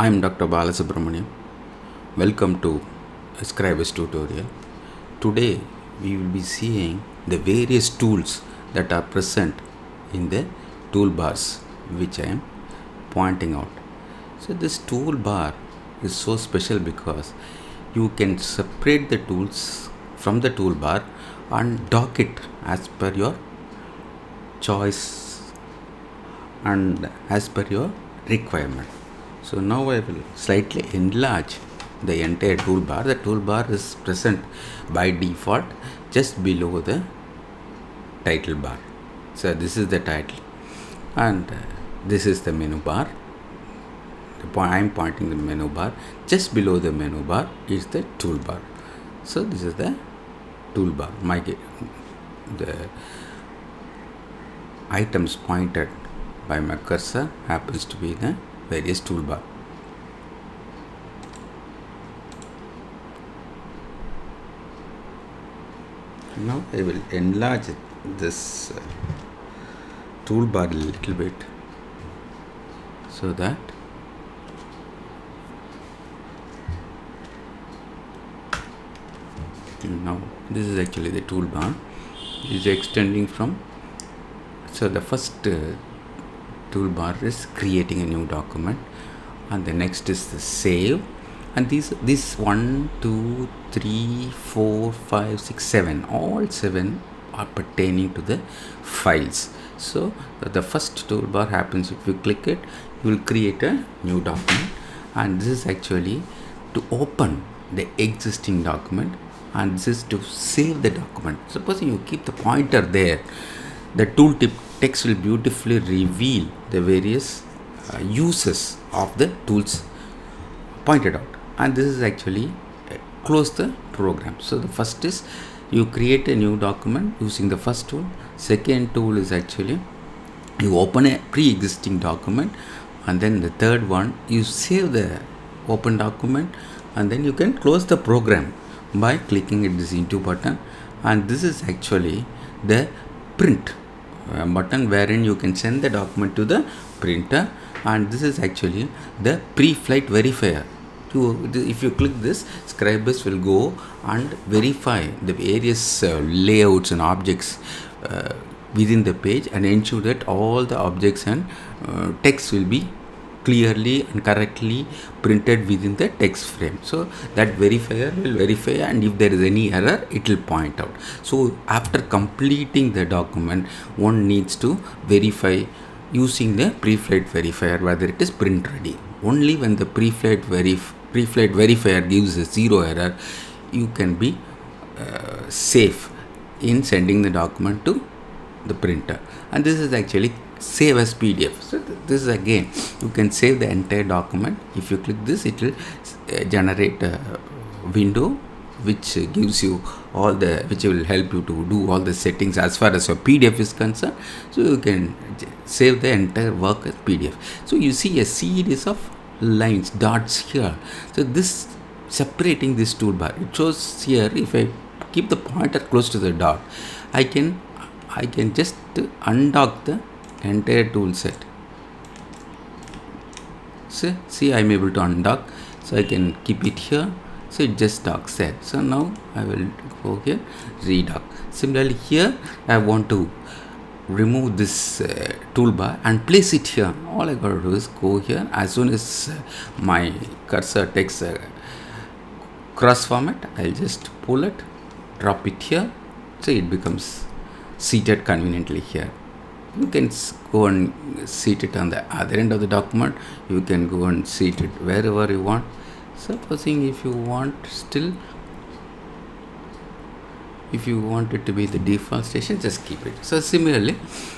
I'm Dr. Balasubramanian. Welcome to Scribus tutorial. Today we will be seeing the various tools that are present in the toolbars which I am pointing out. So this toolbar is so special because you can separate the tools from the toolbar and dock it as per your choice and as per your requirement. So now I will slightly enlarge the entire toolbar. The toolbar is present by default just below the title bar. So this is the title and this is the menu bar. I am pointing the menu bar. Just below the menu bar is the toolbar. So this is the toolbar. The items pointed by my cursor happens to be the various toolbar. Now I will enlarge this toolbar a little bit so that now this is actually the toolbar. It is extending from. So the first toolbar is creating a new document, and the next is the save, and these 1, 2, 3, 4, 5, 6, 7, all 7 are pertaining to the files. So the first toolbar happens if you click it, you will create a new document, and this is actually to open the existing document, and this is to save the document. Suppose you keep the pointer there, the tooltip text will beautifully reveal the various uses of the tools pointed out, and this is actually close the program. So the first is you create a new document using the first tool. Second tool is actually you open a pre-existing document, and then the third one you save the open document, and then you can close the program by clicking this into button, and this is actually the print button wherein you can send the document to the printer, and this is actually the pre-flight verifier. If you click this, Scribus will go and verify the various layouts and objects within the page and ensure that all the objects and text will be clearly and correctly printed within the text frame. So that verifier will verify, and if there is any error it will point out. So after completing the document, one needs to verify using the pre-flight verifier whether it is print ready. Only when the pre-flight verifier gives a 0 error, you can be safe in sending the document to the printer. And this is actually save as PDF. So this is again, you can save the entire document. If you click this, it will generate a window which gives you which will help you to do all the settings as far as your PDF is concerned. So you can save the entire work as PDF. So you see a series of lines, dots here. So this separating this toolbar, it shows here if I keep the pointer close to the dot, I can just undock the entire tool set. So see, I am able to undock, so I can keep it here. So it just docks there. So now I will go here, redock. Similarly here, I want to remove this toolbar and place it here. All I got to do is go here. As soon as my cursor takes a cross format, I'll just pull it, drop it here, so it becomes seated conveniently here. You can go and seat it on the other end of the document. You can go and seat it wherever you want. Supposing if you want it to be the default station, just keep it. So similarly,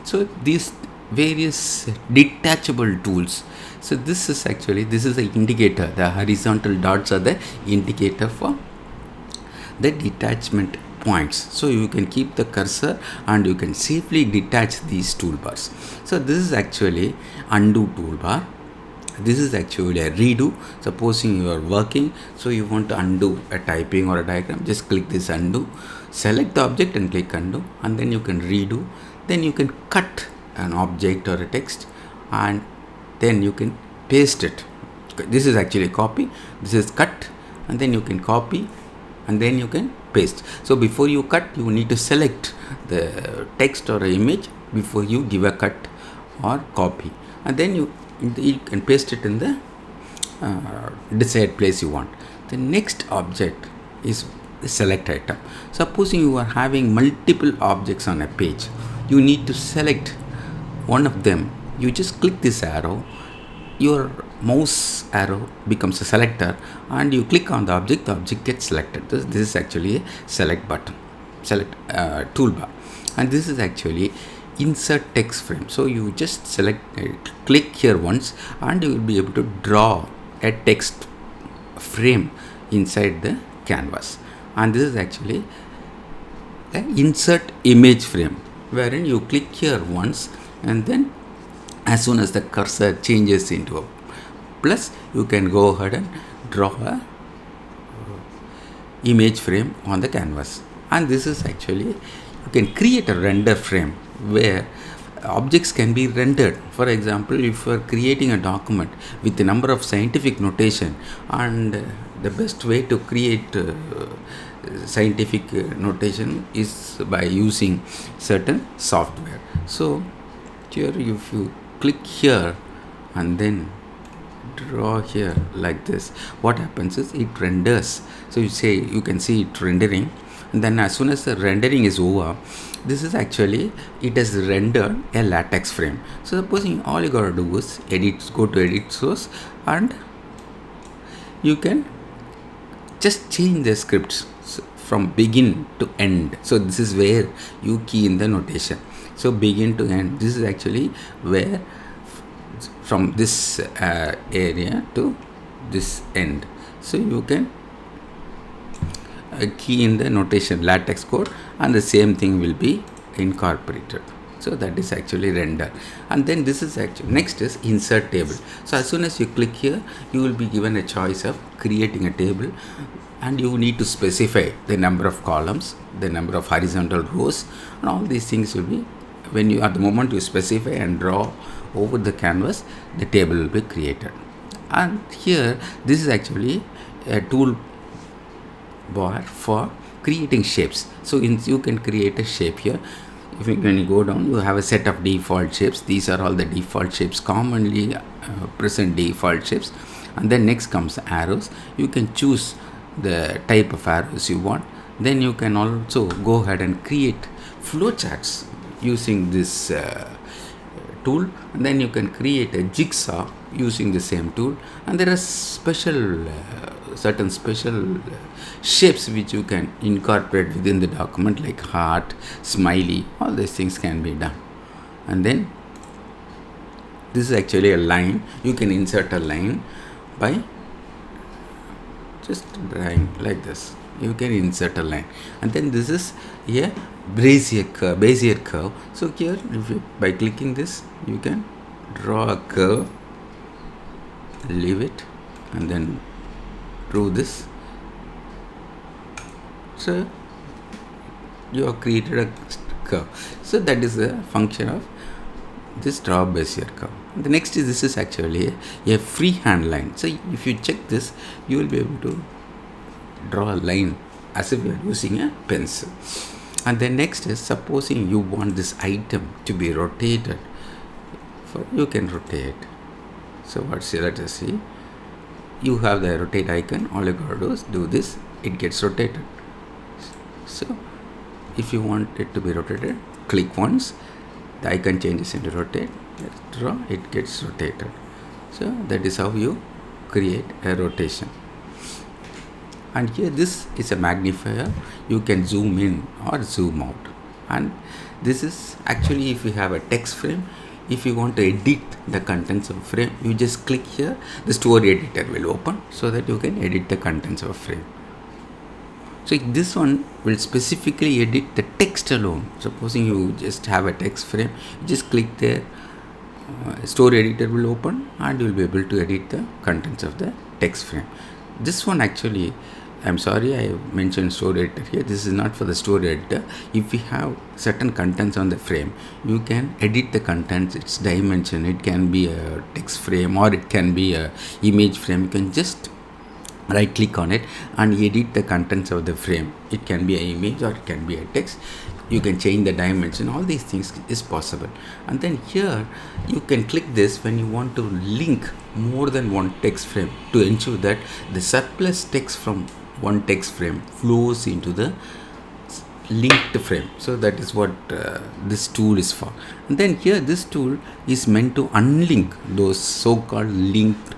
so these various detachable tools. So this is the indicator. The horizontal dots are the indicator for the detachment points. So you can keep the cursor and you can safely detach these toolbars. So this is actually undo toolbar. This is actually a redo. Supposing you are working, so you want to undo a typing or a diagram, just click this undo, select the object and click undo, and then you can redo. Then you can cut an object or a text, and then you can paste it this is actually copy, this is cut, and then you can copy and then you can paste. So before you cut, you need to select the text or image before you give a cut or copy, and then you can paste it in the desired place you want. The next object is the select item. Supposing you are having multiple objects on a page, you need to select one of them. You just click this arrow, your mouse arrow becomes a selector, and you click on the object gets selected. This is actually a select button, select toolbar, and this is actually insert text frame. So you just select, click here once, and you will be able to draw a text frame inside the canvas. And this is actually an insert image frame, wherein you click here once, and then as soon as the cursor changes into a plus, you can go ahead and draw a image frame on the canvas. And this is actually, you can create a render frame where objects can be rendered. For example, if you are creating a document with a number of scientific notation, and the best way to create scientific notation is by using certain software. So here, if you click here and then draw here like this, what happens is it renders. So you can see it rendering, and then as soon as the rendering is over, this is actually, it has rendered a latex frame. So supposing all you gotta do is go to edit source, and you can just change the scripts from begin to end. So this is where you key in the notation. So begin to end, this is actually where from this area to this end. So you can key in the notation latex code, and the same thing will be incorporated. So that is actually render. And then this is actually, next is insert table. So as soon as you click here, you will be given a choice of creating a table, and you need to specify the number of columns, the number of horizontal rows, and all these things will be, when you, at the moment you specify and draw over the canvas, the table will be created. And here, this is actually a tool bar for creating shapes. So you can create a shape here. When you go down, you have a set of default shapes. These are all the default shapes, commonly present default shapes. And then next comes arrows. You can choose the type of arrows you want. Then you can also go ahead and create flowcharts using this tool, and then you can create a jigsaw using the same tool. And there are certain special shapes which you can incorporate within the document, like heart, smiley, all these things can be done. And then this is actually a line. You can insert a line by just drawing like this. You can insert a line, and then this is a Bezier curve. So here, by clicking this, you can draw a curve, leave it, and then draw this. So you have created a curve. So that is the function of this draw Bezier curve. The next is, this is actually a freehand line. So if you check this, you will be able to draw a line as if you are using a pencil. And then next is, supposing you want this item to be rotated, you can rotate. So let us see. You have the rotate icon. All you gotta do is do this. It gets rotated. So if you want it to be rotated, click once. The icon changes into rotate. Let's draw. It gets rotated. So that is how you create a rotation. And here, this is a magnifier. You can zoom in or zoom out. And this is actually, if you have a text frame, if you want to edit the contents of a frame, you just click here. The story editor will open, so that you can edit the contents of a frame. So this one will specifically edit the text alone. Supposing you just have a text frame, you just click there. Story editor will open, and you will be able to edit the contents of the text frame. This one actually I'm sorry I mentioned story editor here. This is not for the story editor. If we have certain contents on the frame, you can edit the contents, its dimension. It can be a text frame or it can be a image frame. You can just right click on it and edit the contents of the frame. It can be an image or it can be a text. You can change the dimension. All these things is possible. And then here you can click this when you want to link more than one text frame to ensure that the surplus text from one text frame flows into the linked frame. So that is what this tool is for. And then here this tool is meant to unlink those so-called linked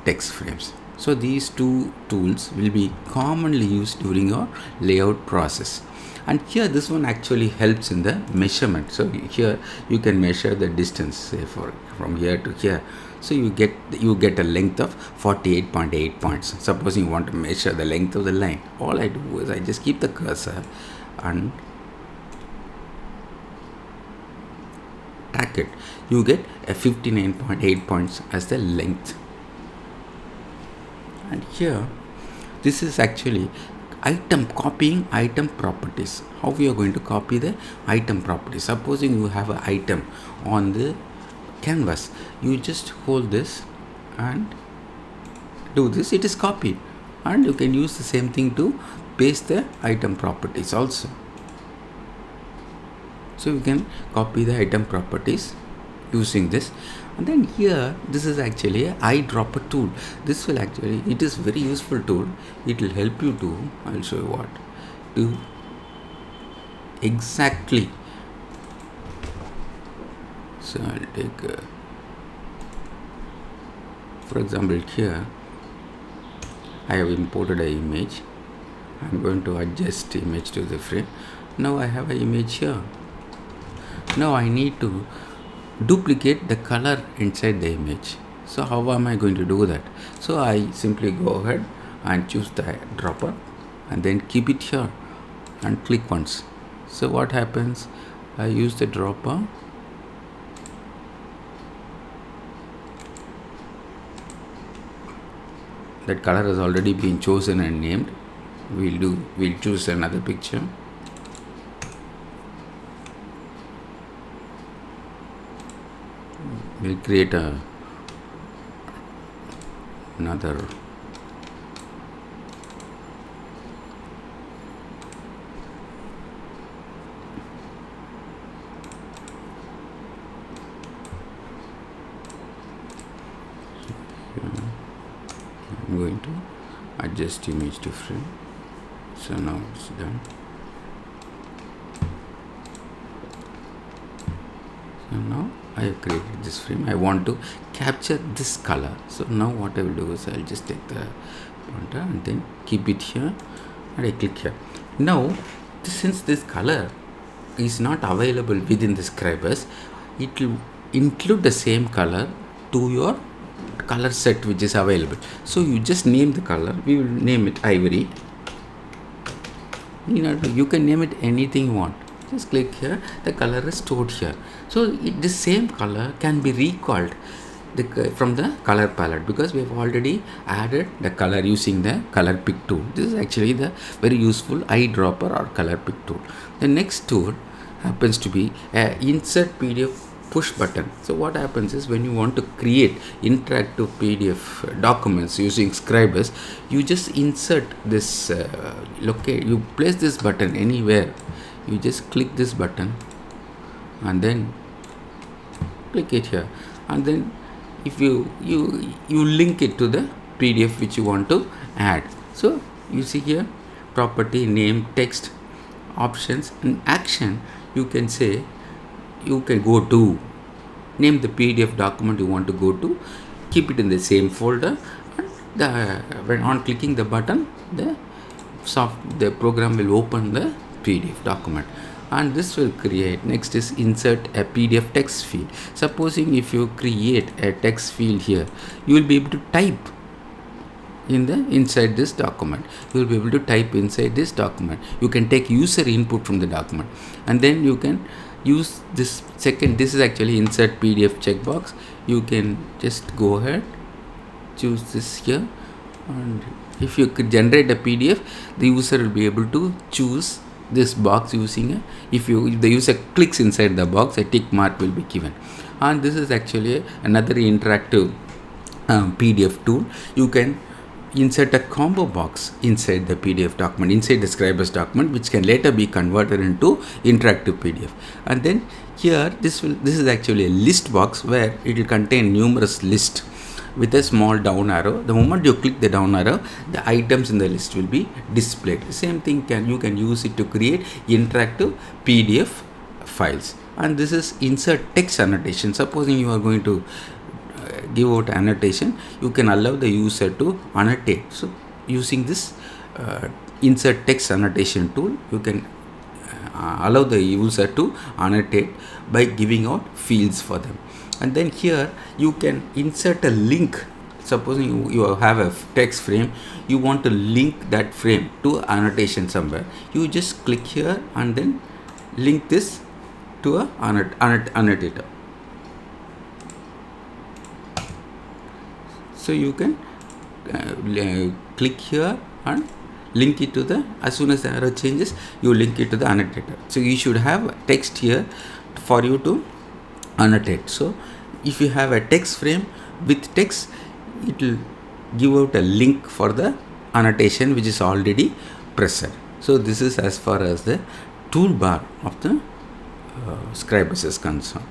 text frames. So these two tools will be commonly used during your layout process. And here this one actually helps in the measurement. So here you can measure the distance, say from here to here. So you get a length of 48.8 points. Suppose you want to measure the length of the line. All I do is I just keep the cursor and track it. You get a 59.8 points as the length. And here this is actually copying item properties. How we are going to copy the item properties? Supposing you have an item on the canvas, you just hold this and do this. It is copied, and you can use the same thing to paste the item properties also. So you can copy the item properties using this. And then here this is actually a eyedropper tool. This will actually, it is very useful tool. It will help you to, I'll show you what, to exactly. So I'll take for example, here I have imported an image. I'm going to adjust image to the frame. Now I have an image here. Now I need to duplicate the color inside the image. So how am I going to do that? So I simply go ahead and choose the dropper and then keep it here and click once. So what happens? I use the dropper, that color has already been chosen and named. We'll choose another picture. We'll create another I'm going to adjust image to frame. So now it's done. So now I have created this frame. I want to capture this color. So now what I will do is I'll just take the pointer and then keep it here and I click here. Now since this color is not available within the Scribus, it will include the same color to your color set which is available. So you just name the color. We will name it ivory. You can name it anything you want. Just click here. The color is stored here. So the same color can be recalled from the color palette because we have already added the color using the color pick tool. This is actually the very useful eyedropper or color pick tool. The next tool happens to be insert PDF push button. So what happens is when you want to create interactive PDF documents using Scribus, you just insert this you place this button anywhere. You just click this button and then click it here, and then if you link it to the PDF which you want to add. So you see here property, name, text, options, and action. You can say you can go to name the PDF document you want to go to, keep it in the same folder, and when on clicking the button, the program will open the PDF document, and this will create. Next is insert a PDF text field. Supposing if you create a text field here, you will be able to type inside this document. You will be able to type inside this document. You can take user input from the document, and then you can use this second. This is actually insert PDF checkbox. You can just go ahead, choose this here, And if you could generate a PDF, the user will be able to choose this box using if the user clicks inside the box, a tick mark will be given. And this is actually another interactive PDF tool. You can insert a combo box inside the PDF document, inside the Scribus document, which can later be converted into interactive PDF. And then here this is actually a list box where it will contain numerous lists with a small down arrow. The moment you click the down arrow, the items in the list will be displayed. The same thing you can use it to create interactive PDF files. And this is insert text annotation. Supposing you are going to give out annotation, you can allow the user to annotate. So using this insert text annotation tool, you can allow the user to annotate by giving out fields for them. And then here you can insert a link. Supposing you have a text frame, you want to link that frame to annotation somewhere, you just click here and then link this to a annotator. So you can click here and link it to the, as soon as the arrow changes, you link it to the annotator. So you should have text here for you to annotate. So if you have a text frame with text, it will give out a link for the annotation which is already present. So this is as far as the toolbar of the Scribus is concerned.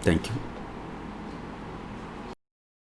Thank you.